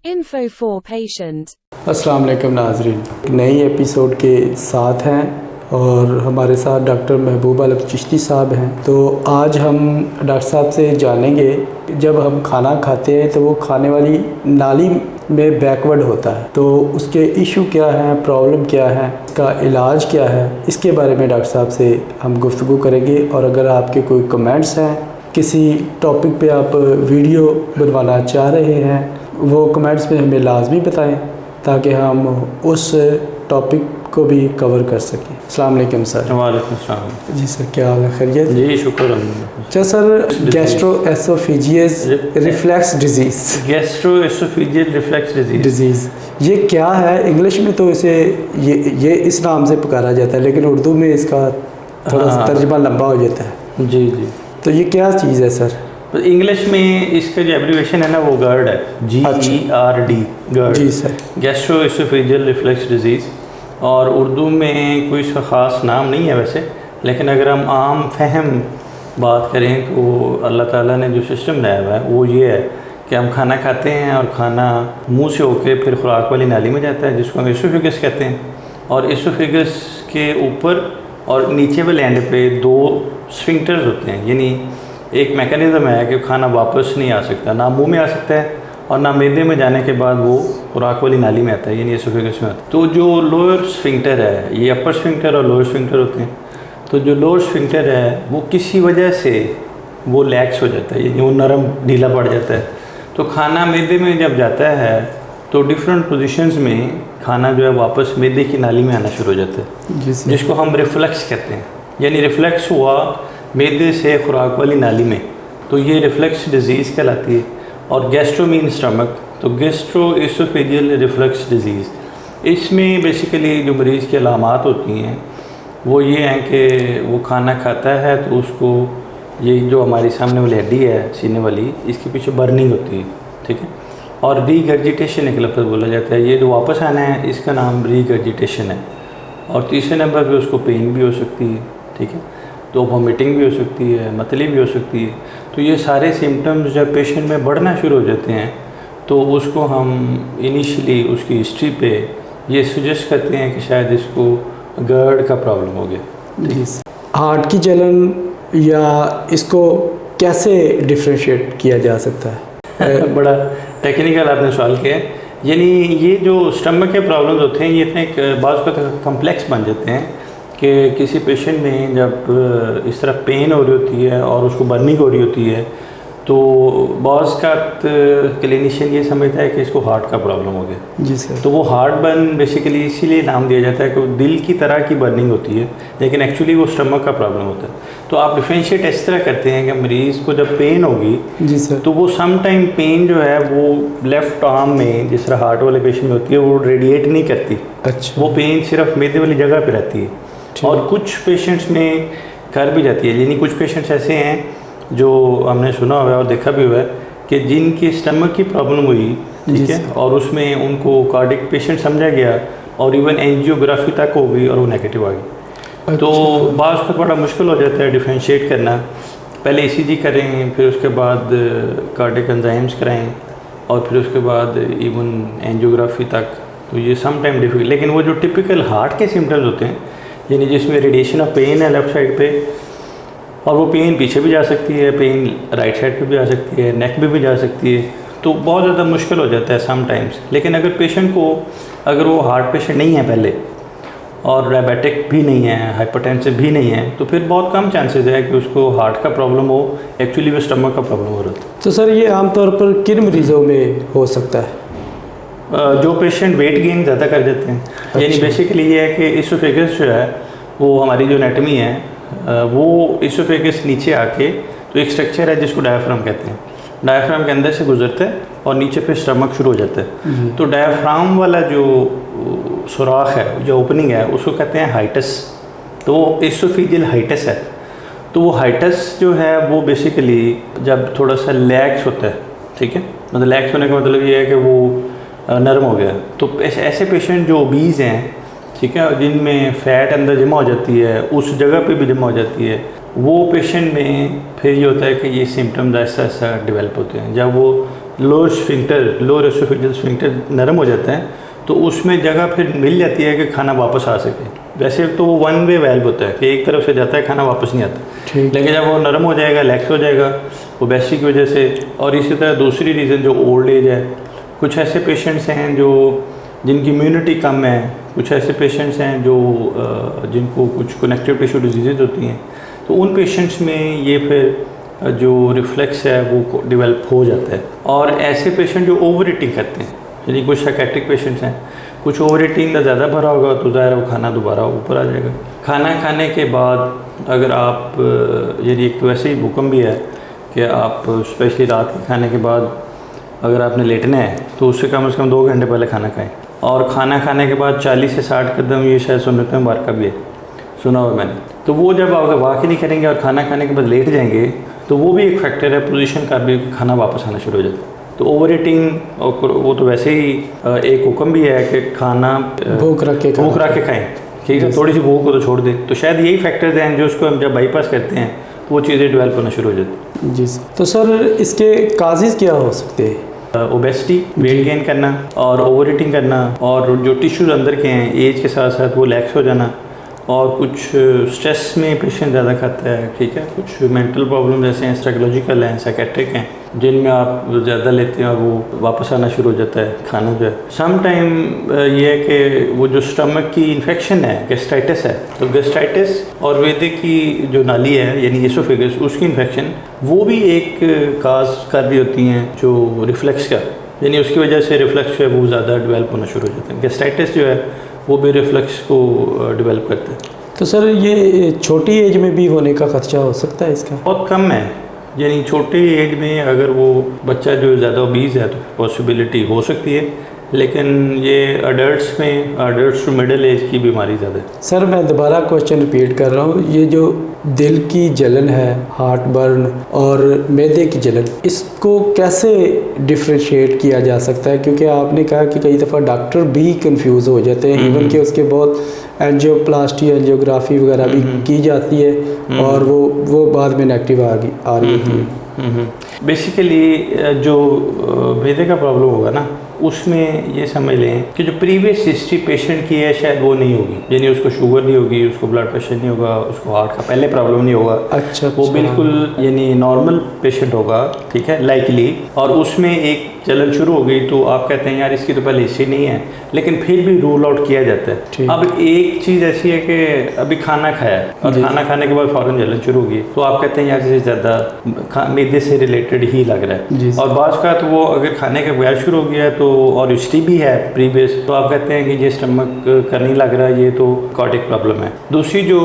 Info for patient. अस्सलाम वालेकुम नाज़रीन, नई एपिसोड के साथ हैं और हमारे साथ डॉक्टर महबूब आलम चिश्ती साहब हैं। तो आज हम डॉक्टर साहब से जानेंगे, जब हम खाना खाते हैं तो वो खाने वाली नाली में बैकवर्ड होता है, तो उसके इशू क्या हैं, प्रॉब्लम क्या है, इसका इलाज क्या है, इसके बारे में डॉक्टर साहब से हम गुफ्तगू करेंगे। और अगर आपके कोई कमेंट्स हैं, किसी टॉपिक पे आप वीडियो बनवाना चाह रहे हैं, वो कमेंट्स में हमें लाजमी बताएं ताकि हम उस टॉपिक को भी कवर कर सकें। अस्सलाम वालेकुम सर। वालेकुम सलाम। जी सर, क्या हाल है, खैरियत? जी शुक्र अल्हम्दुलिल्लाह। अच्छा सर, गैस्ट्रोएसोफेजियस रिफ्लक्स डिजीज़ ये क्या है? इंग्लिश में तो इसे ये इस नाम से पुकारा जाता है, लेकिन उर्दू में इसका थोड़ा सा तर्जुमा लंबा हो जाता है। जी जी, तो ये क्या चीज़ है सर? तो इंग्लिश में इसका जो एब्रीवेशन है ना, वो GERD है, GERD, GERD। जी सर। Gastro-oesophageal reflux disease. और उर्दू में कोई इसका ख़ास नाम नहीं है वैसे, लेकिन अगर हम आम फहम बात करें तो अल्लाह ताला ने जो सिस्टम बनाया हुआ है वो ये है कि हम खाना खाते हैं और खाना मुंह से होकर फिर खुराक वाली नाली में जाता है, जिसको हम इसोफेगस कहते हैं। और इसोफेगस के ऊपर और नीचे वाले एंड पे दो स्फिंक्टर्स होते हैं, यानी एक मैकेनिज़्म है कि खाना वापस नहीं आ सकता, ना मुंह में आ सकता है और ना मैदे में जाने के बाद वो खुराक वाली नाली में आता है, यानी एसोफेगस में आता है। तो जो लोअर स्फिंक्टर है, ये अपर स्फिंक्टर और लोअर स्फिंक्टर होते हैं। तो जो लोअर स्फिंक्टर है वो किसी वजह से वो लैक्स हो जाता है, यानी वो नरम ढीला पड़ जाता है। तो खाना मैदे में जब जाता है तो डिफरेंट पोजीशंस में खाना जो है वापस मैदे की नाली में आना शुरू हो जाता है, जिसको हम रिफ्लक्स कहते हैं। यानी रिफ्लक्स हुआ मैदे से खुराक वाली नाली में, तो ये रिफ्लक्स डिजीज़ कहलाती है। और गैस्ट्रो मीन स्टमक, तो गैस्ट्रोएसोफेजियल रिफ्लक्स डिजीज़, इसमें बेसिकली जो मरीज़ की अलामात होती हैं वो ये हैं कि वो खाना खाता है तो उसको ये जो हमारी सामने वाली हड्डी है सीने वाली, इसके पीछे बर्निंग होती है, ठीक है। और रीगर्जिटेशन एक लफ्ज़ बोला जाता है, ये जो वापस आना है इसका नाम रीगर्जिटेशन है। और तीसरे नंबर पे उसको पेन भी हो सकती है, ठीक है, तो वॉमिटिंग भी हो सकती है, मतली भी हो सकती है। तो ये सारे सिम्टम्स जब पेशेंट में बढ़ना शुरू हो जाते हैं तो उसको हम इनिशियली उसकी हिस्ट्री पे ये सजेस्ट करते हैं कि शायद इसको GERD का प्रॉब्लम हो गया। जी। हार्ट की जलन या इसको कैसे डिफ्रेंशिएट किया जा सकता है? बड़ा टेक्निकल आपने सवाल किया है। यानी ये जो स्टमक के प्रॉब्लम्स होते हैं ये इतने बाज़ का कम्प्लेक्स बन जाते हैं कि किसी पेशेंट में जब इस तरह पेन हो रही होती है और उसको बर्निंग हो रही होती है तो बाज़ का क्लिनिशियन ये समझता है कि इसको हार्ट का प्रॉब्लम हो गया। जी सर। तो वो हार्ट बर्न बेसिकली इसीलिए नाम दिया जाता है कि वो दिल की तरह की बर्निंग होती है, लेकिन एक्चुअली वो स्टमक का प्रॉब्लम होता है। तो आप डिफ्रेंशिएट इस तरह करते हैं कि मरीज़ को जब पेन होगी, जी सर, तो वो सम टाइम पेन जो है वो लेफ़्ट आर्म में जिस तरह हार्ट वाले पेशेंट में होती है वो रेडिएट नहीं करती। अच्छा। वो पेन सिर्फ मैदे वाली जगह पर रहती है। और कुछ पेशेंट्स में कर भी जाती है, यानी कुछ पेशेंट्स ऐसे हैं जो हमने सुना हुआ है और देखा भी हुआ है कि जिनकी स्टमक की प्रॉब्लम हुई, ठीक है, और उसमें उनको कार्डिक पेशेंट समझा गया और इवन एंजियोग्राफी तक हो गई और वो नेगेटिव आ गई। अच्छा। तो बाज़ को बड़ा मुश्किल हो जाता है डिफ्रेंशिएट करना। पहले ECG करें, फिर उसके बाद कार्डिक एंजाइम्स कराएं और फिर उसके बाद इवन एंजियोग्राफी तक। तो ये सम टाइम डिफिकल्ट, लेकिन वो जो टिपिकल हार्ट के सिम्टम्स होते हैं, यानी जिसमें रेडिएशन ऑफ पेन है लेफ़्ट साइड पे, और वो पेन पीछे भी जा सकती है, पेन राइट साइड पे भी आ सकती है, नेक में भी जा सकती है, तो बहुत ज़्यादा मुश्किल हो जाता है सम टाइम्स। लेकिन अगर पेशेंट को, अगर वो हार्ट पेशेंट नहीं है पहले और डायबिटिक भी नहीं है, हाइपरटेंसिव भी नहीं है, तो फिर बहुत कम चांसेस है कि उसको हार्ट का प्रॉब्लम हो, एक्चुअली वो स्टमक का प्रॉब्लम हो रहा है। तो सर ये आमतौर पर किन मरीज़ों में हो सकता है? जो पेशेंट वेट गेन ज़्यादा कर देते हैं। अच्छा। यानी बेसिकली ये है कि इसोफेगस जो है वो हमारी जो एनाटमी है वो इसोफेगस नीचे आके, तो एक स्ट्रक्चर है जिसको डायफ्राम कहते हैं, डायफ्राम के अंदर से गुजरता है और नीचे फिर स्टमक शुरू हो जाता है। तो डायफ्राम वाला जो सुराख है, जो ओपनिंग है, उसको कहते हैं हाइटस। तो इसोफेजियल हाइटस है। तो वो हाइटस जो है वो बेसिकली जब थोड़ा सा लैक्स होता है, ठीक है, मतलब लैक्स होने का मतलब ये है कि वो नरम हो गया। तो ऐसे पेशेंट जो ओबीज़ हैं, ठीक है, जिनमें फ़ैट अंदर जमा हो जाती है, उस जगह पे भी जमा हो जाती है, वो पेशेंट में फिर ये होता है कि ये सिम्टम्स ऐसा ऐसा डेवलप होते हैं। जब वो लोअर एसोफेजियल स्फिंक्टर नरम हो जाता है, तो उसमें जगह फिर मिल जाती है कि खाना वापस आ सके। वैसे तो वो वन वे वैल्व होता है कि एक तरफ से जाता है, खाना वापस नहीं आता। लेकिन जब वो नरम हो जाएगा, लैक्स हो जाएगा ओबेसिटी की वजह से, और इसी तरह दूसरी रीज़न जो ओल्ड एज है, कुछ ऐसे पेशेंट्स हैं जो जिनकी इम्यूनिटी कम है, कुछ ऐसे पेशेंट्स हैं जो जिनको कुछ कनेक्टिव टिश्यू डिजीज़ होती हैं, तो उन पेशेंट्स में ये फिर जो रिफ्लेक्स है वो डेवलप हो जाता है। और ऐसे पेशेंट जो ओवर ईटिंग करते हैं, यानी कुछ साइकेट्रिक पेशेंट्स हैं, कुछ ओवर ईटिंग का ज़्यादा भरा होगा तो ज़ाहिर है वो खाना दोबारा ऊपर आ जाएगा। खाना खाने के बाद अगर आप यानी एक तो वैसे ही हुक्म भी है कि आप स्पेशली रात के खाने के बाद अगर आपने लेटना है तो उससे कम से कम 2 घंटे पहले खाना खाएं, और खाना खाने के बाद 40 से 60 कदम, ये शायद सुन्नत मुबारका भी है, सुना हुआ मैंने। तो वो जब आप वॉक ही नहीं करेंगे और खाना खाने के बाद लेट जाएंगे तो वो भी एक फैक्टर है पोजीशन का भी, खाना वापस आना शुरू हो जाता है। तो ओवर ईटिंग और वो तो वैसे ही एक हुक्म भी है कि खाना भूख रख के खाएं, ठीक है, थोड़ी सी भूख को तो छोड़ दें। तो शायद यही फैक्टर्स हैं जो उसको हम जब बाईपास करते हैं तो वो चीज़ें डेवलप होना शुरू हो जाती हैं। जी सर। तो सर इसके काजेज़ क्या हो सकते हैं? ओबेसिटी, वेट गेन करना और ओवर ईटिंग करना, और जो टिश्यूज़ अंदर के हैं एज के साथ साथ वो लैक्स हो जाना, और कुछ स्ट्रेस में पेशेंट ज़्यादा खाता है, ठीक है, कुछ मेंटल प्रॉब्लम जैसे हैं, साइकोलॉजिकल हैं, साइकेट्रिक हैं, जिनमें आप ज़्यादा लेते हैं और वो वापस आना शुरू हो जाता है खाना जो है। सम टाइम ये है कि वो जो स्टमक की इन्फेक्शन है, गैस्ट्राइटिस है, तो गैस्ट्राइटिस और वेदे की जो नाली है यानी एसोफेगस, उसकी इन्फेक्शन वो भी एक काज कर रही होती हैं जो रिफ्लेक्स का, यानी उसकी वजह से रिफ्लेक्स जो है वो ज़्यादा डेवलप होना शुरू हो जाता है। गैस्ट्राइटिस जो है वो भी रिफ्लेक्स को डेवलप करता है। तो सर ये छोटी एज में भी होने का खर्चा हो सकता है इसका? बहुत कम है, यानी छोटी एज में अगर वो बच्चा जो ज़्यादा ओबीज़ है तो पॉसिबिलिटी हो सकती है, लेकिन ये अडल्ट्स टू मिडिल एज की बीमारी ज़्यादा है। सर मैं दोबारा क्वेश्चन रिपीट कर रहा हूँ, ये जो दिल की जलन है, हार्ट बर्न और मैदे की जलन, इसको कैसे डिफ्रेंशिएट किया जा सकता है? क्योंकि आपने कहा कि कई दफ़ा डॉक्टर भी कंफ्यूज हो जाते हैं, इवन कि उसके बहुत एंजियोप्लास्टी, एंजियोग्राफी वगैरह भी की जाती है और वो बाद में नेगेटिव आ रही होती है। बेसिकली जो मैदे का प्रॉब्लम होगा ना, उसमें ये समझ लें कि जो प्रीवियस हिस्ट्री पेशेंट की है शायद वो नहीं होगी, यानी उसको शुगर नहीं होगी, उसको ब्लड प्रेशर नहीं होगा, उसको हार्ट का पहले प्रॉब्लम नहीं होगा। अच्छा। वो बिल्कुल यानी नॉर्मल पेशेंट होगा, ठीक है, लाइकली, और उसमें एक जलन शुरू हो गई तो आप कहते हैं यार इसकी तो पहले हिस्ट्री नहीं है, लेकिन फिर भी रूल आउट किया जाता है। अब एक चीज़ ऐसी है कि अभी खाना खाया और खाना खाने के बाद फ़ौरन जलन शुरू होगी, तो आप कहते हैं यार इसे ज़्यादा मैदे से रिलेटेड ही लग रहा है, और बाज़ का तो वो अगर खाने के बगैर शुरू हो गया तो और हिस्ट्री भी है प्रीवियस, तो आप कहते हैं कि ये स्टमक का नहीं लग रहा, ये तो कार्डिक प्रॉब्लम है। दूसरी जो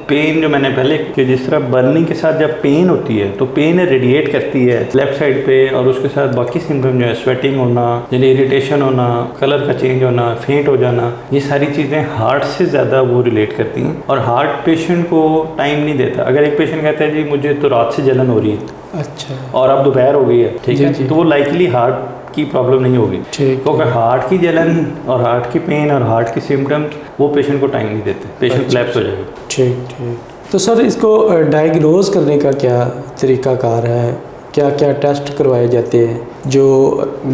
पेन जो मैंने पहले कि जिस तरह बर्निंग के साथ जब पेन होती है तो पेन रेडिएट करती है लेफ्ट साइड पे, और उसके साथ बाकी सिम्टम जो है स्वेटिंग होना, यानी इरिटेशन होना, कलर का चेंज होना, फेंट हो जाना, ये सारी चीज़ें हार्ट से ज़्यादा वो रिलेट करती हैं, और हार्ट पेशेंट को टाइम नहीं देता। अगर एक पेशेंट कहता है जी मुझे तो रात से जलन हो रही है, अच्छा, और अब दोपहर हो गई है, ठीक है, तो वो लाइकली हार्ट की प्रॉब्लम नहीं होगी, क्योंकि हार्ट की जलन और हार्ट की पेन और हार्ट की सिम्टम्स वो पेशेंट को टाइम नहीं देते, पेशेंट कोलैप्स हो जाएगा। ठीक। तो सर इसको डायग्नोज करने का क्या तरीकाकार है? क्या क्या टेस्ट करवाए जाते हैं जो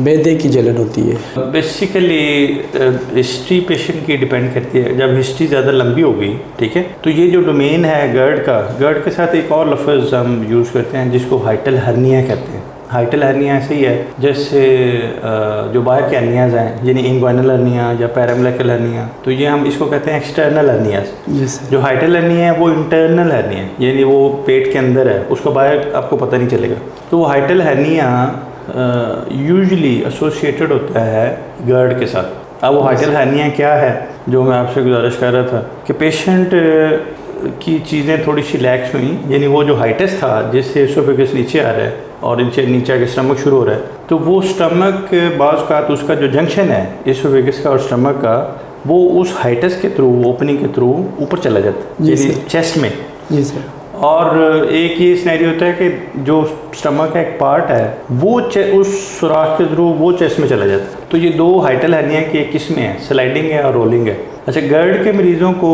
मैदे की जलन होती है? बेसिकली हिस्ट्री पेशेंट की डिपेंड करती है। जब हिस्ट्री ज़्यादा लंबी हो गई, ठीक है, तो ये जो डोमेन है गर्ड के साथ एक और लफ्ज़ हम यूज़ करते हैं जिसको हाइटल हर्निया कहते हैं। हाइटल हर्निया ऐसे ही है जैसे जो बाहर के हर्नियाज हैं, यानी इंग्वाइनल हर्निया या पैराम्बलिकल हर्निया, तो ये हम इसको कहते हैं एक्सटर्नल हर्नियाज। जो हाइटल हर्निया है वो इंटरनल हर्निया है, यानी वो पेट के अंदर है, उसको बाहर आपको पता नहीं चलेगा। तो वो हाइटल हर्निया यूजुअली एसोसिएटेड होता है गर्ड के साथ। अब वो हाइटल हर्निया क्या है जो मैं आपसे गुजारिश कर रहा था कि पेशेंट की चीज़ें थोड़ी सी लैक्स हुई, यानी वो जो हाइटस था जिससे एसोफेगस नीचे आ रहा है और नीचे आके स्टमक शुरू हो रहा है, तो वो स्टमक बाज़ का तो उसका जो जंक्शन है एसोफेगस का और स्टमक का, वो उस हाइटस के थ्रू, ओपनिंग के थ्रू ऊपर चला जाता है, यानी चेस्ट में। जी सर। और एक ये सिनेरियो होता है कि जो स्टमक का एक पार्ट है वो उस सुराख के थ्रू वो चेस्ट में चला जाता है। तो ये दो हाइटल हर्निया की एक किस्में हैं, स्लाइडिंग है और रोलिंग है। अच्छा, गर्ड के मरीज़ों को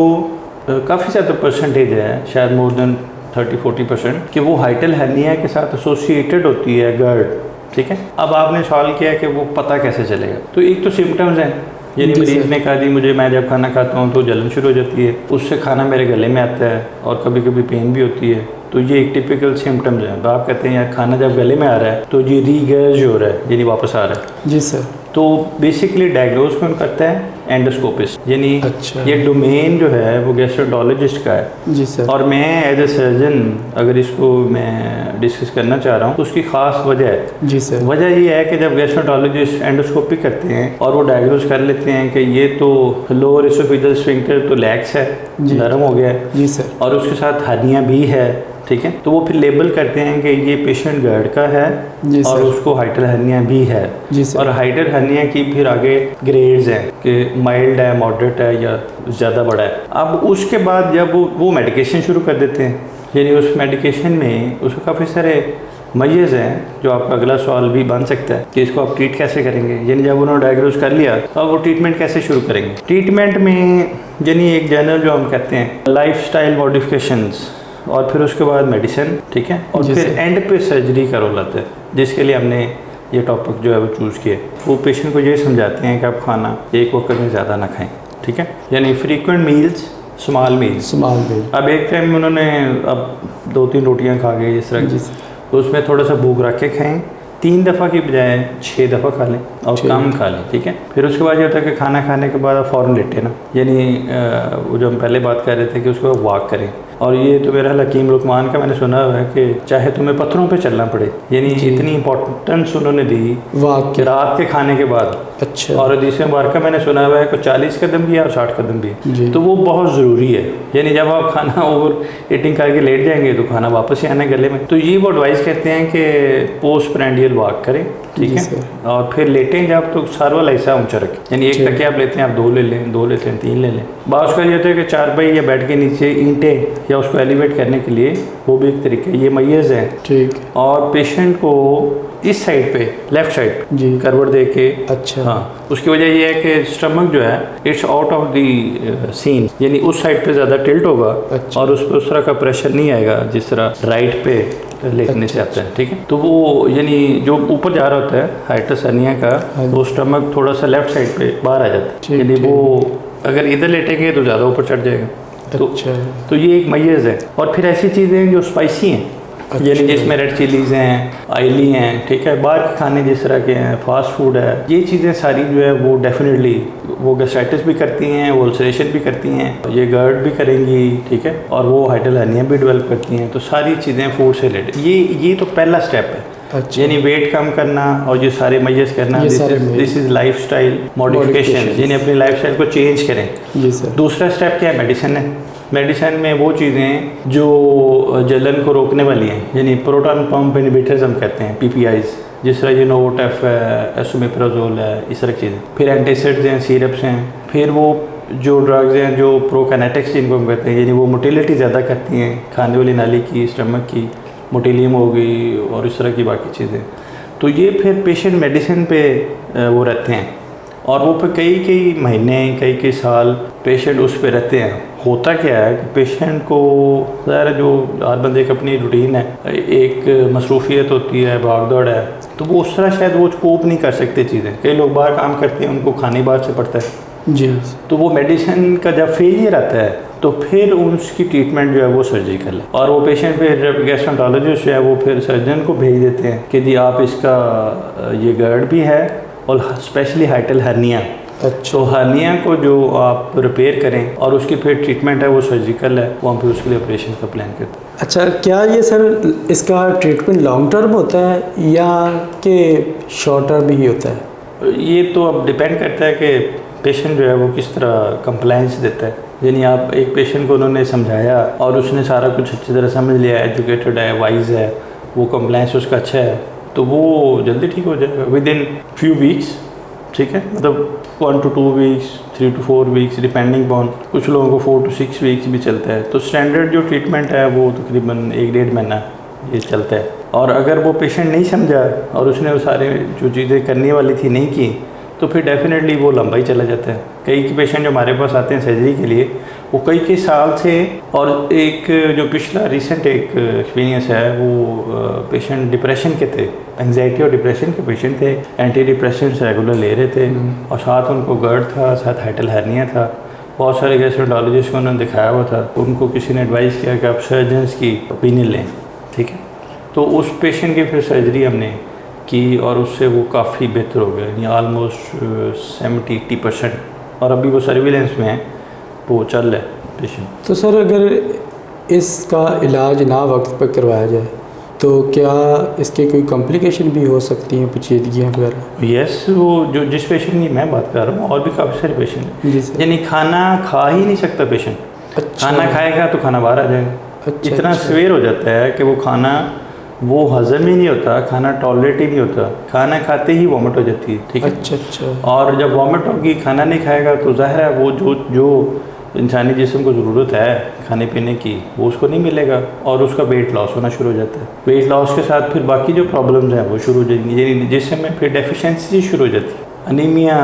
काफ़ी ज़्यादा परसेंटेज है, शायद मोर देन 30-40% कि वो हाइटल हर्निया के साथ एसोसिएटेड होती है गर्ड, ठीक है। अब आपने सवाल किया कि वो पता कैसे चलेगा। तो एक तो सिम्टम्स हैं, यानी मरीज ने कहा जी मुझे, मैं जब खाना खाता हूँ तो जलन शुरू हो जाती है, उससे खाना मेरे गले में आता है और कभी कभी पेन भी होती है। तो ये एक टिपिकल सिम्टम्स हैं। तो आप कहते हैं यार खाना जब गले में आ रहा है तो ये रीगर्ज हो रहा है, यानी वापस आ रहा है। जी सर। तो बेसिकली डायग्नोज कौन करता है? एंडोस्कोपिस्ट, यानी अच्छा। ये डोमेन जो है वो गैस्ट्रोएंटरोलॉजिस्ट का है। जी सर। और मैं एज ए सर्जन अगर इसको मैं डिस्कस करना चाह रहा हूँ तो उसकी खास वजह है। जी सर। वजह ये है कि जब गैस्ट्रोएंटरोलॉजिस्ट एंडोस्कोपी करते हैं और वो डायग्नोज कर लेते हैं कि ये तो लोअर एसोफेजियल स्फिंक्टर तो लैक्स है, नरम हो गया है। जी सर। और उसके साथ हर्निया भी है, ठीक है। तो वो फिर लेबल करते हैं कि ये पेशेंट गर्ड का है और उसको हाइटल हर्निया भी है। जी सर। और हाइटल हर्निया की फिर आगे ग्रेड्स हैं कि माइल्ड है, मॉडरेट है या ज़्यादा बड़ा है। अब उसके बाद जब वो मेडिकेशन शुरू कर देते हैं, यानी उस मेडिकेशन में उसको काफ़ी सारे मजेज़ हैं जो आपका अगला सवाल भी बन सकता है कि इसको आप ट्रीट कैसे करेंगे। यानी जब उन्होंने डायग्नोज कर लिया तो अब वो ट्रीटमेंट कैसे शुरू करेंगे। ट्रीटमेंट में यानी एक जनरल जो हम कहते हैं लाइफस्टाइल मॉडिफिकेशंस, और फिर उसके बाद मेडिसिन, ठीक है, और फिर एंड पे सर्जरी का रोल आता है, जिसके लिए हमने ये टॉपिक जो है वो चूज़ किया। वो पेशेंट को ये समझाते हैं कि आप खाना एक वक्त में ज़्यादा ना खाएं, ठीक है, यानी फ्रीक्वेंट मील्स, स्मॉल मील्स। अब एक टाइम उन्होंने अब 2-3 रोटियां खा गए इस तरह, तो उसमें थोड़ा सा भूख रख के खाएँ, 3 दफ़ा की बजाय 6 दफ़ा खा लें और कम खा लें, ठीक है। फिर उसके बाद ये होता है कि खाना खाने के बाद आप फ़ौरन लेटे ना, यानी वो जो हम पहले बात कर रहे थे कि उसको वॉक करें। और ये तो मेरा हकीम लुकमान का मैंने सुना हुआ है कि चाहे तुम्हें पत्थरों पे चलना पड़े, यानी इतनी इंपॉर्टेंस उन्होंने दी कि रात के खाने के बाद। अच्छा। और हदीस मुबारक का मैंने सुना हुआ है कि 40 कदम भी है और 60 कदम भी है, तो वो बहुत ज़रूरी है। यानी जब आप खाना ओवर ईटिंग करके लेट जाएंगे तो खाना वापस ही आना है गले में। तो ये वो एडवाइस कहते हैं कि पोस्ट प्रेंडियल वॉक करें, ठीक है, और फिर लेटें जब तो सर वाला हिस्सा ऊंचा रखें, यानी एक तकिया आप लेते हैं, आप 2 ले लें, 2 लेते हैं, 3 ले लें। बात उसका ये होता है कि चारपाई या बेड के नीचे ईंटें या उसको एलिवेट करने के लिए वो भी एक तरीका है, ये मय्यज़ है, ठीक। और पेशेंट को इस साइड पे लेफ्ट साइड करवट दे के, अच्छा, हाँ, उसकी वजह ये है कि स्टमक जो है it's out of the scene, यानी उस साइड पे ज़्यादा टिल्ट होगा। अच्छा। और उस पर उस तरह का प्रेशर नहीं आएगा जिस तरह राइट पे लेटने से आता है, ठीक है। तो वो यानी जो ऊपर जा रहा होता है हाइटस हर्निया का, वो स्टमक थोड़ा सा लेफ्ट साइड पे बाहर आ जाता है, यानी वो अगर इधर लेटेंगे तो ज़्यादा ऊपर चढ़ जाएगा। तो ये एक मय्यज़ है। और फिर ऐसी चीज़ें जो स्पाइसी हैं, यानी जिसमें रेड चिलीज़ हैं, ऑयली हैं, ठीक है, बाहर के खाने जिस तरह के हैं, फास्ट फूड है, ये चीज़ें सारी जो है वो डेफिनेटली वो गैस्ट्राइटिस भी करती हैं, वो अल्सरेशन भी करती हैं, ये गर्ड भी करेंगी, ठीक है, और वो हाइटल हर्निया भी डेवलप करती हैं। तो सारी चीज़ें फूड से रिलेटेड, ये तो पहला स्टेप है। अच्छा। यानी वेट कम करना और ये सारे मय्यज़ करना, this is life style modification, यानी अपनी लाइफ स्टाइल को चेंज करें। जी सर। दूसरा स्टेप क्या है? मेडिसिन है। मेडिसिन में वो चीज़ें जो जलन को रोकने वाली हैं, यानी प्रोटॉन पंप इनहिबिटर्स हम कहते हैं, PPIs, जिस तरह ये नोवोटेफ है, एसोमेप्राजोल है, इस तरह चीज़ें। फिर एंटासिड्स हैं, सिरप्स हैं। फिर वो जो ड्रग्स हैं जो प्रोकाइनेटिक्स जिनको हम कहते हैं, यानी वो मोटिलिटी ज़्यादा करती हैं, खाने वाली नाली की, स्टमक की, मोटिलियम हो गई और इस तरह की बाकी चीज़ें। तो ये फिर पेशेंट मेडिसिन पे वो रहते हैं और वो फिर कई महीने, कई साल पेशेंट उस पे रहते हैं। होता क्या है कि पेशेंट को ज़ाहिर जो हर बंदे की अपनी रूटीन है, एक मसरूफियत होती है, भाग दौड़ है, तो वो उस तरह शायद वो कोप नहीं कर सकते चीज़ें। कई लोग बाहर काम करते हैं, उनको खाने बाहर से पड़ता है जी। तो वो मेडिसिन का जब फेलियर आता है तो फिर उसकी ट्रीटमेंट जो है वो सर्जिकल है। और वो पेशेंट फिर गैस्ट्रोएंटरोलॉजिस्ट जो है वो फिर सर्जन को भेज देते हैं कि जी आप इसका ये गर्ड भी है और स्पेशली हाइटल हर्निया। अच्छा। तो हर्निया को जो आप रिपेयर करें और उसकी फिर ट्रीटमेंट है वो सर्जिकल है, वो हम फिर उसके लिए ऑपरेशन का प्लान करते हैं। अच्छा, क्या ये सर इसका ट्रीटमेंट लॉन्ग टर्म होता है या कि शॉर्ट टर्म ही होता है? ये तो अब डिपेंड करता है कि पेशेंट जो है वो किस तरह कंप्लाइंस देता है। यानी आप एक पेशेंट को उन्होंने समझाया और उसने सारा कुछ अच्छी तरह समझ लिया, एजुकेटेड है, वाइज है, वो कंप्लाइंस उसका अच्छा है, तो वो जल्दी ठीक हो जाएगा विद इन फ्यू वीक्स, ठीक है, मतलब 1 to 2 weeks, 3 to 4 weeks depending on, कुछ लोगों को 4 to 6 वीक्स भी चलता है। तो स्टैंडर्ड जो ट्रीटमेंट है वो तकरीबन 1-1.5 महीना ये चलता है। और अगर वो पेशेंट नहीं समझा और उसने वो सारे जो चीज़ें करने वाली थी नहीं की, तो फिर डेफिनेटली वो लंबा ही चला जाता है। कई पेशेंट जो हमारे पास आते हैं सर्जरी के लिए, वो कई साल से, और एक जो पिछला रिसेंट एक एक्सपीरियंस है, वो पेशेंट डिप्रेशन के थे एंजाइटी और डिप्रेशन के पेशेंट थे, एंटी डिप्रेशेंट्स रेगुलर ले रहे थे और साथ उनको गर्ड था, साथ हाइटल हर्निया था। बहुत सारे गैस्ट्रोएंटरोलॉजिस्ट को उन्होंने दिखाया हुआ था। उनको किसी ने एडवाइस किया कि आप सर्जन्स की ओपिनियन लें, ठीक है। तो उस पेशेंट की फिर सर्जरी हमने की और उससे वो काफ़ी बेहतर हो गया, यानी आलमोस्ट 70-80%, और अभी वो सर्विलेंस में है, वो चल रहा है पेशेंट। तो सर अगर इसका इलाज ना वक्त पर करवाया जाए तो क्या इसके कोई कॉम्प्लिकेशन भी हो सकती हैं, पेचीदगियाँ वगैरह? यस, वो जो जिस पेशेंट की मैं बात कर रहा हूँ और भी काफ़ी सारे पेशेंट हैं, जी सर। यानी खाना खा ही नहीं सकता पेशेंट। अच्छा। खाना खाएगा तो खाना बाहर आ जाएगा। अच्छा, इतना अच्छा। सवेर हो जाता है कि वो खाना वो हजम ही नहीं होता, खाना टॉलरेट ही नहीं होता, खाना खाते ही वॉमिट हो जाती है, ठीक है। अच्छा अच्छा। और जब वॉमिट होगी, खाना नहीं खाएगा तो ज़ाहिर है वो जो इंसानी जिस्म को ज़रूरत है खाने पीने की वो उसको नहीं मिलेगा और उसका वेट लॉस होना शुरू हो जाता है। वेट लॉस के साथ फिर बाकी जो प्रॉब्लम्स हैं वो शुरू हो जाएंगी, यानी जिसमें फिर डेफिशिएंसी शुरू हो जाती है, अनीमिया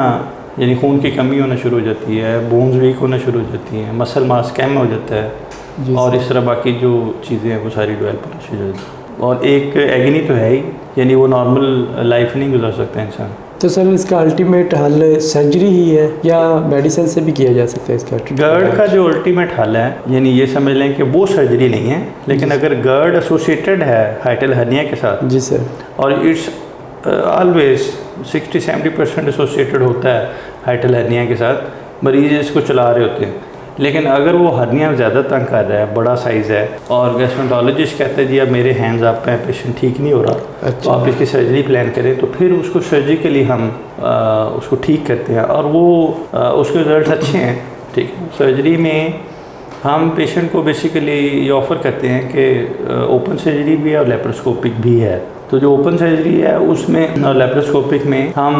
यानी खून की कमी होना शुरू हो जाती है, बोन्स वीक होना शुरू हो जाती हैं, मसल मास कम हो जाता है और इस तरह बाकी जो चीज़ें हैं वो सारी डेवलप होना शुरू हो जाती है। और एक एग्नी तो है ही, यानी वो नॉर्मल लाइफ नहीं गुजार सकता इंसान। तो सर इसका अल्टीमेट हल सर्जरी ही है या मेडिसिन से भी किया जा सकता है इसका? गर्ड का जो अल्टीमेट हल है, यानी ये समझ लें कि वो सर्जरी नहीं है, लेकिन अगर गर्ड एसोसिएटेड है हाइटल हर्निया के साथ, जी सर, और इट्स ऑलवेज 60-70% एसोसिएटेड होता है हाइटल हर्निया के साथ, मरीज इसको चला रहे होते हैं। लेकिन अगर वो हर्निया ज़्यादा तंग कर रहा है, बड़ा साइज़ है और गैस्ट्रोएंटरोलॉजिस्ट कहते हैं जी अब मेरे हैंड्स आप पे पेशेंट ठीक नहीं हो रहा, अच्छा। तो आप इसकी सर्जरी प्लान करें, तो फिर उसको सर्जरी के लिए हम उसको ठीक करते हैं और वो उसके रिजल्ट अच्छे हैं, ठीक है। सर्जरी में हम पेशेंट को बेसिकली ये ऑफ़र करते हैं कि ओपन सर्जरी भी है और लेप्रोस्कोपिक भी है। तो जो ओपन सर्जरी है उसमें और लेप्रोस्कोपिक में हम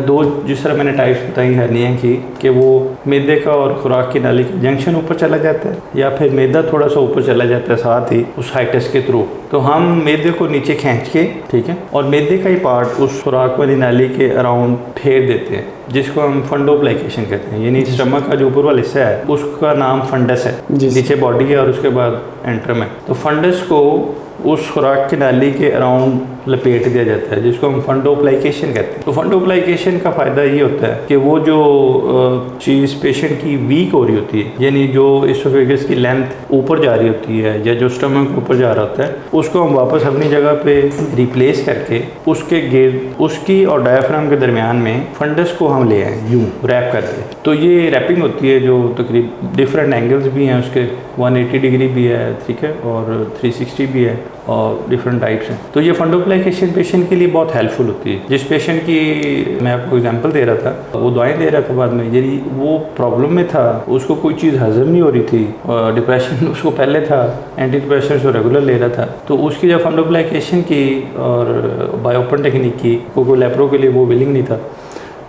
दो, जिस तरह मैंने टाइप्स बताई हर्निया की, कि वो मैदे का और खुराक की नाली का जंक्शन ऊपर चला जाता है या फिर मैदा थोड़ा सा ऊपर चला जाता है साथ ही उस हाइटस के थ्रू, तो हम मैदे को नीचे खींच के, ठीक है, और मैदे का ही पार्ट उस खुराक वाली नाली के अराउंड फेर देते हैं, जिसको हम फंडोप्लाइकेशन कहते हैं। यानी स्टमक का जो ऊपर वाला हिस्सा है उसका नाम फंडस है, नीचे बॉडी है और उसके बाद एंट्रम है। तो फंडस को उस खुराक की नाली के अराउंड लपेट दिया जाता है, जिसको हम फंडोप्लाइकेशन कहते हैं। तो फंडोप्लाइकेशन का फ़ायदा ये होता है कि वो जो चीज़ पेशेंट की वीक हो रही होती है, यानी जो एसोफेगस की लेंथ ऊपर जा रही होती है या जो स्टमक ऊपर जा रहा होता है, उसको हम वापस अपनी जगह पे रिप्लेस करके उसकी और डायफ्राम के दरमियान में फंडस को हम ले आए यूँ रैप करके। तो ये रैपिंग होती है जो तकरीब डिफरेंट एंगल्स भी हैं उसके, 180 डिग्री भी है, ठीक है, और 360 भी है और डिफरेंट टाइप्स हैं। तो ये फंडोप्लाइकेशन पेशेंट के लिए बहुत हेल्पफुल होती है। जिस पेशेंट की मैं आपको एग्जांपल दे रहा था, वो दवाएं दे रहा था बाद में, यदि वो प्रॉब्लम में था, उसको कोई चीज़ हजम नहीं हो रही थी और डिप्रेशन उसको पहले था, एंटी डिप्रेशन जो रेगुलर ले रहा था, तो उसकी जब फंडोप्लाइकेशन की और बायोपन टेक्निक की, कोई लेप्रो के लिए वो विलिंग नहीं था,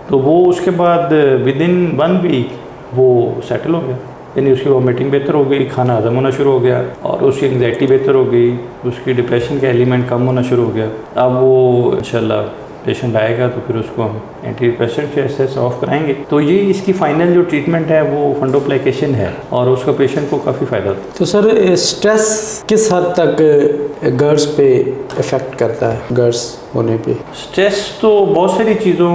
तो वो उसके बाद विदिन 1 वीक वो सेटल हो गया, यानी उसकी वॉमिटिंग बेहतर हो गई, खाना हजम होना शुरू हो गया और उसकी एंग्जाइटी बेहतर हो गई, उसकी डिप्रेशन का एलिमेंट कम होना शुरू हो गया। अब वो इंशाल्लाह पेशेंट आएगा तो फिर उसको हम एंटी डिप्रेसेंट के एसेस ऑफ कराएंगे। तो ये इसकी फाइनल जो ट्रीटमेंट है वो फंडोप्लाइकेशन है और उसका पेशेंट को काफ़ी फ़ायदा होता है। तो सर स्ट्रेस किस हद तक गर्ल्स पे इफ़ेक्ट करता है, गर्ल्स होने पे? स्ट्रेस तो बहुत सारी चीज़ों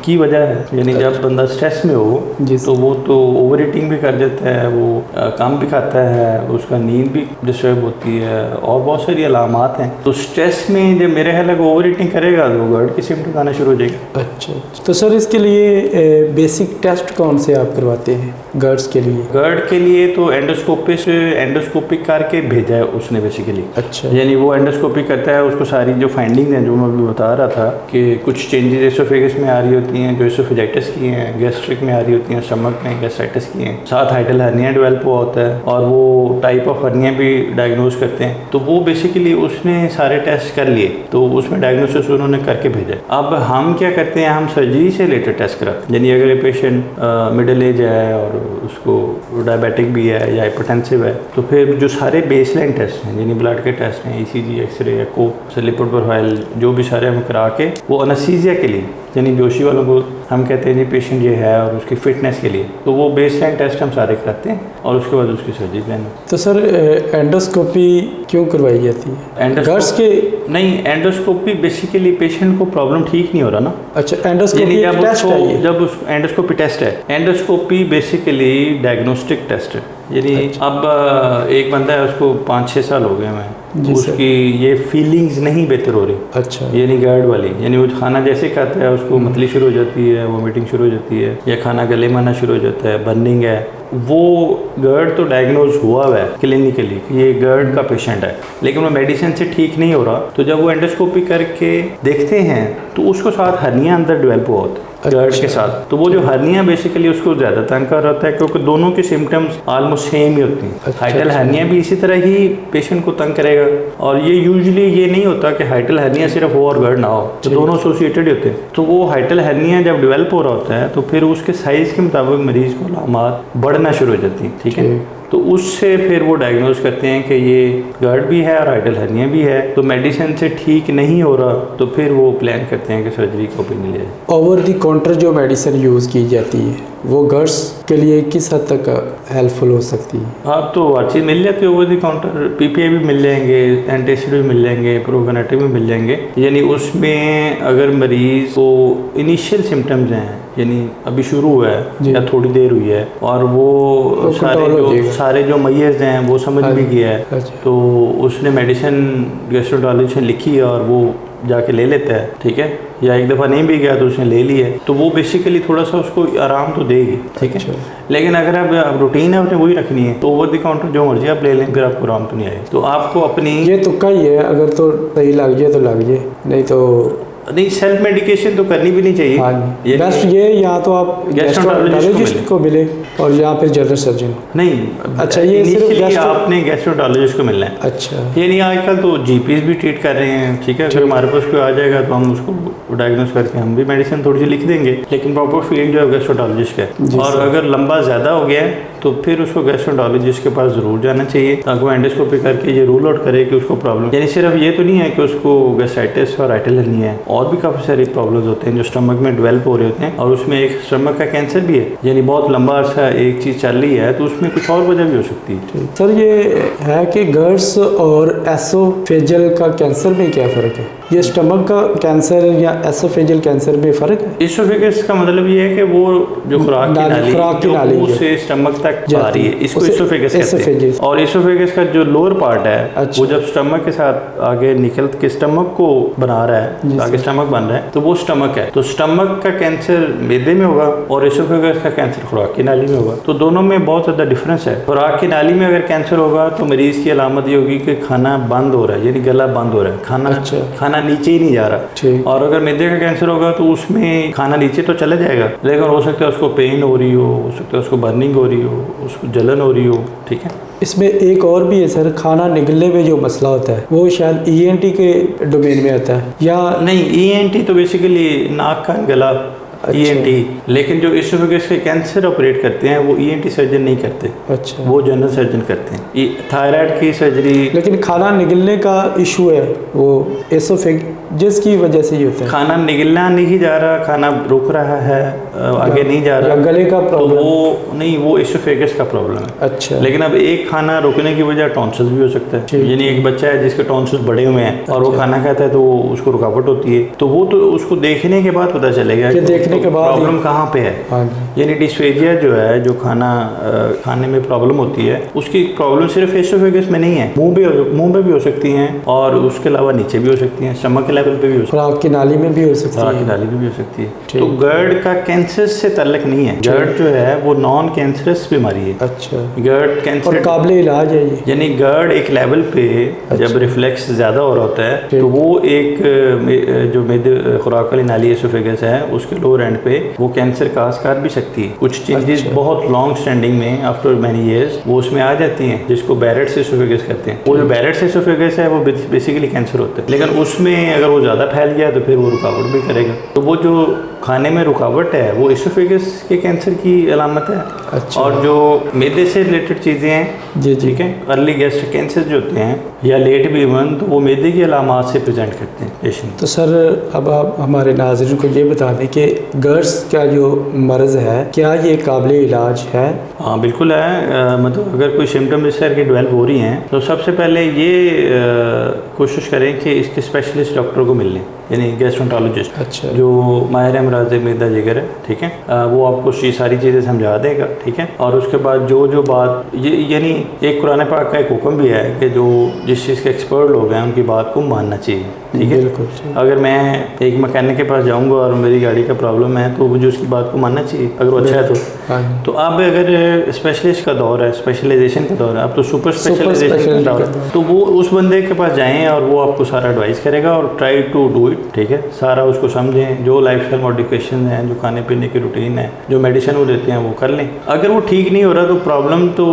की वजह है, यानी जब बंदा स्ट्रेस में हो तो वो तो ओवर ईटिंग भी कर देता है, वो काम भी खाता है, उसका नींद भी डिस्टर्ब होती है और बहुत सारी अलामात हैं। तो स्ट्रेस में जब मेरे ख्याल है ओवर ईटिंग करेगा तो गर्ड की सिम्टम्स आना शुरू हो जाएगा। अच्छा, तो सर इसके लिए बेसिक टेस्ट कौन से आप करवाते हैं गर्ड्स के लिए? गर्ड के लिए तो एंडोस्कोपिक करके भेजा है उसने बेसिकली। अच्छा, यानी वो एंडोस्कोपिक करता है, उसको सारी जो फाइंडिंग हैं जो मैं अभी बता रहा था कि कुछ चेंजेस एसोफेगस में आ रही होती हैं, जो एसोफेजाइटिस की हैं, गैस्ट्रिक में आ रही होती हैं, स्टमक में गैस्ट्राइटिस की हैं, साथ हाइटल हर्निया डेवलप हुआ होता है और वो टाइप ऑफ हर्निया भी डायग्नोज करते हैं। तो वो बेसिकली उसने सारे टेस्ट कर लिए, तो उसमें डायग्नोसिस उन्होंने करके भेजा। अब हम क्या करते हैं, हम सर्जरी से रिलेटेड टेस्ट कराते हैं। यानी अगर ये पेशेंट मिडिल एज है और उसको डायबिटिक भी है या हाइपरटेंसिव है, तो फिर जो सारे बेसलाइन टेस्ट हैं, यानी ब्लड के टेस्ट हैं, ECG, एक्सरे, एको, लिपिड प्रोफाइल, जो भी सारे हम करा के वो एनेस्थीसिया के लिए, यानी बेहोशी वालों को हम कहते हैं जी पेशेंट ये है और उसकी फिटनेस के लिए, तो वो बेसलाइन टेस्ट हम सारे कराते हैं और उसके बाद उसकी सर्जरी प्लान। तो सर एंडोस्कोपी क्यों करवाई जाती है? गर्ल्स के नहीं, एंडोस्कोपी बेसिकली पेशेंट को प्रॉब्लम ठीक नहीं हो रहा ना। अच्छा, एंडोस्कोपी टेस्ट है ये? जब उस एंडोस्कोपी टेस्ट है, एंडोस्कोपी बेसिकली डायग्नोस्टिक टेस्ट है। यानी अब एक बंदा है, उसको 5-6 साल हो गए हैं, उसकी ये फीलिंग्स नहीं बेहतर हो रही। अच्छा, यानी गर्ड वाली, यानी वो खाना जैसे खाता है उसको मतली शुरू हो जाती है, वोमिटिंग शुरू हो जाती है, या खाना गले में आना शुरू हो जाता है, बर्निंग है। वो गर्ड तो डायग्नोज हुआ है क्लिनिकली कि ये गर्ड का पेशेंट है, लेकिन वो मेडिसिन से ठीक नहीं हो रहा। तो जब वो एंडोस्कोपी करके देखते हैं तो उसको साथ हर्निया अंदर डेवलप हुआ होता है गर्ड के साथ। तो वो जो हर्निया बेसिकली उसको ज़्यादा तंग कर रहा है, क्योंकि दोनों के सिम्टम्स ऑलमोस्ट सेम ही होती हैं। हाइटल हर्निया भी इसी तरह ही पेशेंट को तंग करेगा, और ये यूजुअली ये नहीं होता कि हाइटल हर्निया सिर्फ हो और गर्ड ना हो, तो दोनों एसोसिएटेड होते हैं। तो वो हाइटल हर्निया जब डेवलप हो रहा होता है तो फिर उसके साइज़ के मुताबिक मरीज़ को अलामात बढ़ना शुरू हो जाती हैं। ठीक है, तो उससे फिर वो डायग्नोज करते हैं कि ये गर्ड भी है और हाइटल हर्निया भी है। तो मेडिसिन से ठीक नहीं हो रहा तो फिर वो प्लान करते हैं कि सर्जरी को भी मिल जाए। ओवर द काउंटर जो मेडिसिन यूज़ की जाती है वो गर्ल्स के लिए किस हद तक हेल्पफुल हो सकती है? आप तो हर चीज़ मिल जाती है ओवर द काउंटर, PPI भी मिल जाएंगे, एंटासिड भी मिल जाएंगे, प्रोगनेटिव भी मिल जाएंगे। यानी उसमें अगर मरीज़ को इनिशियल सिम्टम्स हैं, यानी अभी शुरू हुआ है या थोड़ी देर हुई है, और वो सारे जो मैयज़ हैं वो समझ भी गया है, तो उसने मेडिसिन गैस्ट्रोएंटेरोलॉजिस्ट ने लिखी है और वो जाके ले लेता है। ठीक है, या एक दफ़ा नहीं भी गया तो उसने ले ली है, तो वो बेसिकली थोड़ा सा उसको आराम तो देगी। ठीक है, लेकिन अगर आप रूटीन है आपने वही रखनी है तो ओवर द काउंटर जो मर्जी आप ले लें, फिर आपको आराम तो नहीं आएगा। तो आपको अपनी ये तुक्का ही है, अगर तो सही लग जाए तो लग जाए, नहीं तो नहीं। सेल्फ मेडिकेशन तो करनी भी नहीं चाहिए। हाँ, बस ये या तो आप गैस्ट्रोएंटेरोलॉजिस्ट को मिले और या फिर जनरल सर्जन। नहीं, अच्छा, ये सिर्फ आपने गैस्ट्रोएंटेरोलॉजिस्ट को मिलना है। अच्छा, ये नहीं, आजकल तो GPs भी ट्रीट कर रहे हैं। ठीक है, अगर हमारे पास कोई आ जाएगा तो हम उसको डायग्नोस करके हम भी मेडिसिन थोड़ी सी लिख देंगे, लेकिन प्रॉपर फील्ड जो है गैस्ट्रोएंटेरोलॉजिस्ट का। और अगर लंबा ज़्यादा हो गया है तो फिर उसको गैस्ट्रोएंटेरोलॉजिस्ट के पास ज़रूर जाना चाहिए, ताकि वो एंडोस्कोपी करके ये रूल आउट करे कि उसको प्रॉब्लम, यानी सिर्फ ये तो नहीं है कि उसको गैस्ट्राइटिस और हाइटल हर्निया है, और भी काफ़ी सारी प्रॉब्लम्स होते हैं जो स्टमक में डेवलप हो रहे होते हैं, और उसमें एक स्टमक का कैंसर भी है। यानी बहुत लंबा अर्सा एक चीज़ चल रही है तो उसमें कुछ और वजह भी हो सकती है। सर, ये है कि गर्ड्स और एसोफेजियल का कैंसर में क्या फ़र्क है? ये स्टमक का कैंसर या एसोफेजियल कैंसर में फ़र्क है? एसोफेगस का मतलब ये है कि वो जो खुराक की नाली से स्टमक तक आ रही है, इसको एसोफेगस कहते हैं। और एसोफेगस का जो लोअर पार्ट है वो जब स्टमक के साथ आगे निकल के स्टमक को बना रहा है, आगे स्टमक बन रहा है, तो वो स्टमक है। तो स्टमक का कैंसर मैदे में होगा और एसोफेगस का कैंसर खुराक की नाली में होगा। तो दोनों में बहुत ज़्यादा डिफरेंस है। खुराक की नाली में अगर कैंसर होगा तो मरीज़ की अलामत ये होगी कि खाना बंद हो रहा है, यानी गला बंद हो रहा है, खाना नीचे ही नहीं जा रहा। और अगर मैदे का कैंसर होगा तो उसमें खाना नीचे तो चला जाएगा, लेकिन हो सकता है उसको पेन हो रही हो सकता है उसको बर्निंग हो रही हो, उसको जलन हो रही हो। ठीक है, इसमें एक और भी है सर, खाना निगलने में जो मसला होता है वो शायद ENT के डोमेन में आता है या नहीं? ENT तो बेसिकली नाक कान गला ENT, लेकिन जो एसोफेगस के कैंसर ऑपरेट करते हैं वो ENT सर्जन नहीं करते। अच्छा, वो जनरल सर्जन करते हैं। थायराइड की सर्जरी, लेकिन खाना निगलने का इशू है वो एसोफेगस की वजह से ही होता है। खाना निगलना नहीं जा रहा, खाना रुक रहा है, आगे नहीं जा रहा, गले का प्रॉब्लम, तो वो नहीं, वो एसोफेगस का प्रॉब्लम है। अच्छा, लेकिन अब एक खाना रुकने की वजह टॉन्सिल्स भी हो सकता है। यानी एक बच्चा है जिसके टॉन्सिल्स बड़े हुए हैं और वो खाना खाता है तो उसको रुकावट होती है, तो वो तो उसको देखने के बाद पता चलेगा के बाद प्रॉब्लम कहाँ पे है। यानी डिस्फेजिया जो है, जो खाने में प्रॉब्लम होती है, उसकी प्रॉब्लम सिर्फ एसोफेगस में नहीं है, मुंह में भी हो सकती हैं और उसके अलावा नीचे भी हो सकती हैं, स्टमक के लेवल पे भी हो सकती है, खुराक की नाली में भी हो सकती है, खुराक की नाली में भी हो सकती है। तो गर्ड का कैंसर से ताल्लुक नहीं है। गर्ड जो है वो नॉन कैंसरस बीमारी है। अच्छा, गर्ड कैंसर और काबिल इलाज है। यानी गर्ड एक लेवल पे जब रिफ्लेक्स ज़्यादा हो रहा होता है तो वो एक जो मेदे खुराक वाली नाली एसोफेगस है उसके लोअर एंड पे वो कैंसर का आस्कार भी सकती है। कुछ चेंजेस बहुत लॉन्ग स्टैंडिंग में आफ्टर मैनी इयर्स वो उसमें आ जाती हैं, जिसको बैरेट्स एसोफेगस कहते हैं। वो जो बैरेट्स एसोफेगस है वो बेसिकली कैंसर होता है, लेकिन उसमें अगर वो ज़्यादा फैल गया तो फिर वो रुकावट भी करेगा। तो वो जो खाने में रुकावट है वो एसोफेगस के कैंसर की अलामत है। अच्छा। और जो मैदे से रिलेटेड चीज़ें हैं जी ठीक है, अर्ली गैस्ट्रिक कैंसर जो होते हैं या लेट भी इवन, तो वो मैदे की अलामत से प्रेजेंट करते हैं पेशेंट। तो सर अब आप हमारे नाज़रीन को ये बता दें कि गर्स का जो मर्ज़ है क्या ये काबिल इलाज है? हाँ बिल्कुल है। मतलब अगर कोई सिम्टम इस तरह की डेवलप हो रही हैं तो सबसे पहले ये कोशिश करें कि इसके स्पेशलिस्ट डॉक्टर को मिल लें, यानी गैस्ट्रोंटोलॉजिस्ट। अच्छा। जो माहिर अमराज़ मैदा जिगर है, ठीक है, वो आपको ये सारी चीज़ें समझा देगा, ठीक है। और उसके बाद जो बात यानी एक कुरान पाक का एक हुक्म भी है कि जो जिस चीज़ के एक्सपर्ट लोग हैं उनकी बात को मानना चाहिए, ठीक है। बिल्कुल। अगर मैं एक मैकेनिक के पास जाऊंगा और मेरी गाड़ी का प्रॉब्लम है तो मुझे उसकी बात को मानना चाहिए, अगर वो अच्छा है तो। हाँ। तो अब अगर स्पेशलिस्ट का दौर है, स्पेशलाइजेशन का दौर है, अब तो सुपर स्पेशलाइजेशन का दौर है, तो वो उस बंदे के पास जाएं और वो आपको सारा एडवाइस करेगा और ट्राई टू डू इट, ठीक है। सारा उसको समझें, जो लाइफस्टाइल मॉडिफिकेशन हैं, जो खाने पीने की रूटीन है, जो मेडिसिन वो देते हैं वो कर लें। अगर वो ठीक नहीं हो रहा तो प्रॉब्लम तो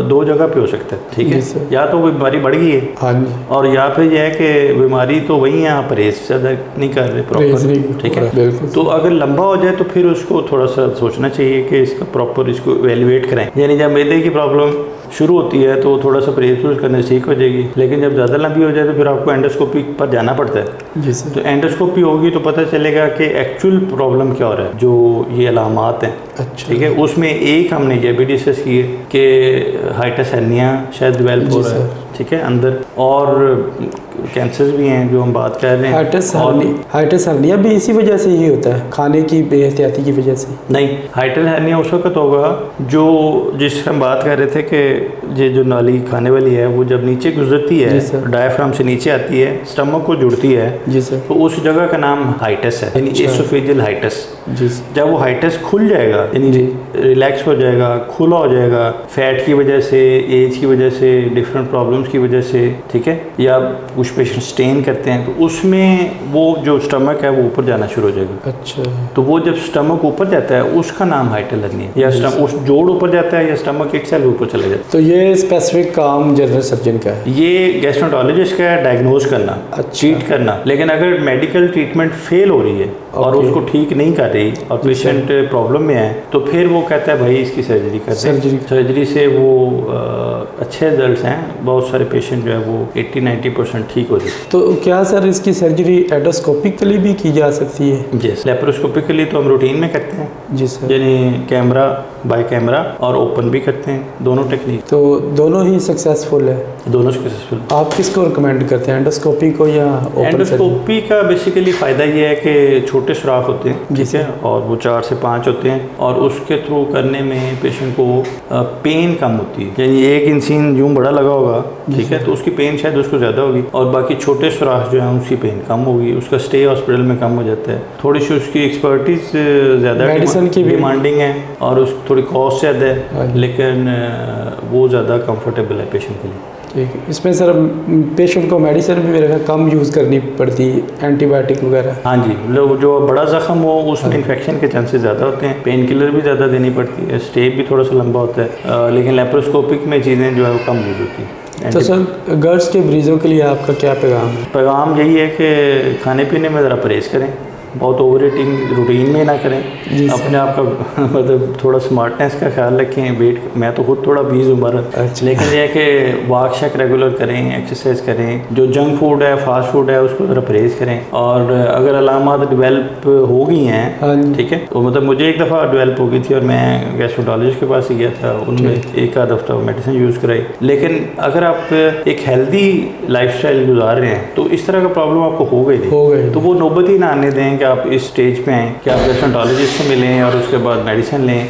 दो जगह पे हो सकता है, ठीक है। या तो बीमारी बढ़ गई है, हाँ, और या फिर यह है कि बीमारी तो वही है, आप परहेज ज़्यादा नहीं कर रहे प्रॉपर, ठीक है। तो अगर लंबा हो जाए तो फिर उसको थोड़ा सा सोचना चाहिए कि इसका प्रॉपर इसको एवेल्युएट करें। यानी जब मैदे की प्रॉब्लम शुरू होती है तो थोड़ा सा परहेज करने से ठीक हो जाएगी, लेकिन जब ज़्यादा लंबी हो जाए तो फिर आपको एंडोस्कोपी पर जाना पड़ता है। जी सर। तो एंडोस्कोपी होगी तो पता चलेगा कि एक्चुअल प्रॉब्लम क्या हो रहा है, जो ये अलामात हैं, अच्छा। ठीक है। उसमें एक हमने ये भी डिस्कस की है कि हाइटस हर्निया शायद डेवलप हो रहा है, ठीक है, अंदर, और कैंसर भी हैं जो हम बात कर रहे हैं। हाइटस हर्निया भी इसी वजह से ही होता है, खाने की बेहतियाती की वजह से? नहीं, हाइटस हर्निया उस वक्त होगा जो जिस हम बात कर रहे थे कि ये जो नाली खाने वाली है वो जब नीचे गुजरती है, डायफ्राम से नीचे आती है, स्टमक को जुड़ती है, जी सर, तो उस जगह का नाम हाइटस है, यानी एसोफेजियल हाइटस। जी। जब वो हाइटस खुल जाएगा, यानी रिलैक्स हो जाएगा, खुला हो जाएगा, फैट की वजह से, एज की वजह से, डिफरेंट प्रॉब्लम्स की वजह से, ठीक है, या कुछ पेशेंट स्टेन करते हैं तो उसमें वो जो स्टमक है वो ऊपर जाना शुरू हो जाएगा। अच्छा। तो वो जब स्टमक ऊपर जाता है उसका नाम हाइटस हर्निया, या उस जोड़ ऊपर जाता है या स्टमक इटसेल्फ ऊपर चला जाता है। तो ये स्पेसिफिक काम जनरल सर्जन का है, ये गैस्ट्रोंटोलॉजिस्ट का है, डायग्नोज करना, ट्रीट करना। लेकिन अगर मेडिकल ट्रीटमेंट फेल हो रही है और उसको ठीक नहीं कर रही और पेशेंट प्रॉब्लम में है तो फिर वो कहता है भाई इसकी सर्जरी करते हैं। सर्जरी से वो अच्छे रिजल्ट्स हैं, बहुत सारे पेशेंट जो है वो 80-90% ठीक हो जाते। तो क्या सर इसकी सर्जरी एंडोस्कोपिकली भी की जा सकती है? जी, लेप्रोस्कोपिकली तो हम रूटीन में करते हैं, जी सर, यानी कैमरा बाय कैमरा और ओपन भी करते हैं, दोनों टेक्निक। तो दोनों ही सक्सेसफुल है? दोनों सक्सेसफुल। आप किसको रिकमेंड करते हैं, एंडोस्कोपी को या ओपन? एंडोस्कोपी का बेसिकली फ़ायदा ये है कि छोटे सुराख होते हैं, ठीक है, और वो 4 से 5 होते हैं और उसके थ्रू करने में पेशेंट को पेन कम होती है। यानी एक इंसान यूँ बड़ा लगा होगा, ठीक है, तो उसकी पेन शायद उसको ज़्यादा होगी और बाकी छोटे सुराख जो है उसकी पेन कम होगी, उसका स्टे हॉस्पिटल में कम हो जाता है। थोड़ी सी उसकी एक्सपर्टीज ज़्यादा मेडिसिन की भी डिमांडिंग है और उस थोड़ी कॉस्ट ज़्यादा है, लेकिन वो ज़्यादा कंफर्टेबल है पेशेंट के लिए। ठीक है। इसमें सर पेशेंट को मेडिसिन भी मेरे कम यूज़ करनी पड़ती, एंटीबायोटिक वगैरह? हाँ जी, लोग जो बड़ा ज़ख्म हो उसमें इन्फेक्शन के चांसेस ज़्यादा होते हैं, पेन किलर भी ज़्यादा देनी पड़ती है, स्टे भी थोड़ा सा लंबा होता है, लेकिन लेप्रोस्कोपिक में चीज़ें जो है वो कम यूज़ होती हैं। तो सर गर्ल्स के मरीज़ों के लिए आपका क्या पैगाम है? पैगाम यही है कि खाने पीने में ज़रा परहेज़ करें, बहुत ओवर ईटिंग रूटीन में ना करें, अपने आप का मतलब थोड़ा स्मार्टनेस का ख्याल रखें। वेट, मैं तो खुद थोड़ा 20 उम्र, लेकिन यह है कि वॉक शक रेगुलर करें, एक्सरसाइज करें, जो जंक फूड है, फास्ट फूड है, उसको ज़रा परहेज़ करें। और अगर अलामात डेवलप हो गई हैं, ठीक है, तो मतलब मुझे एक दफ़ा डेवलप हो गई थी और मैं गैस्ट्रोंटोलॉजिस्ट के पास ही गया था, उन्होंने एक आध हफ्ता मेडिसिन यूज़ कराई। लेकिन अगर आप एक हेल्दी लाइफस्टाइल गुजार रहे हैं तो इस तरह का प्रॉब्लम आपको हो गई, तो वो नौबत ही ना आने दें कि आप इस स्टेज पे आएँ कि आप गैस्ट्रोंटोलॉजिस्ट से मिलें और उसके बाद मेडिसिन लें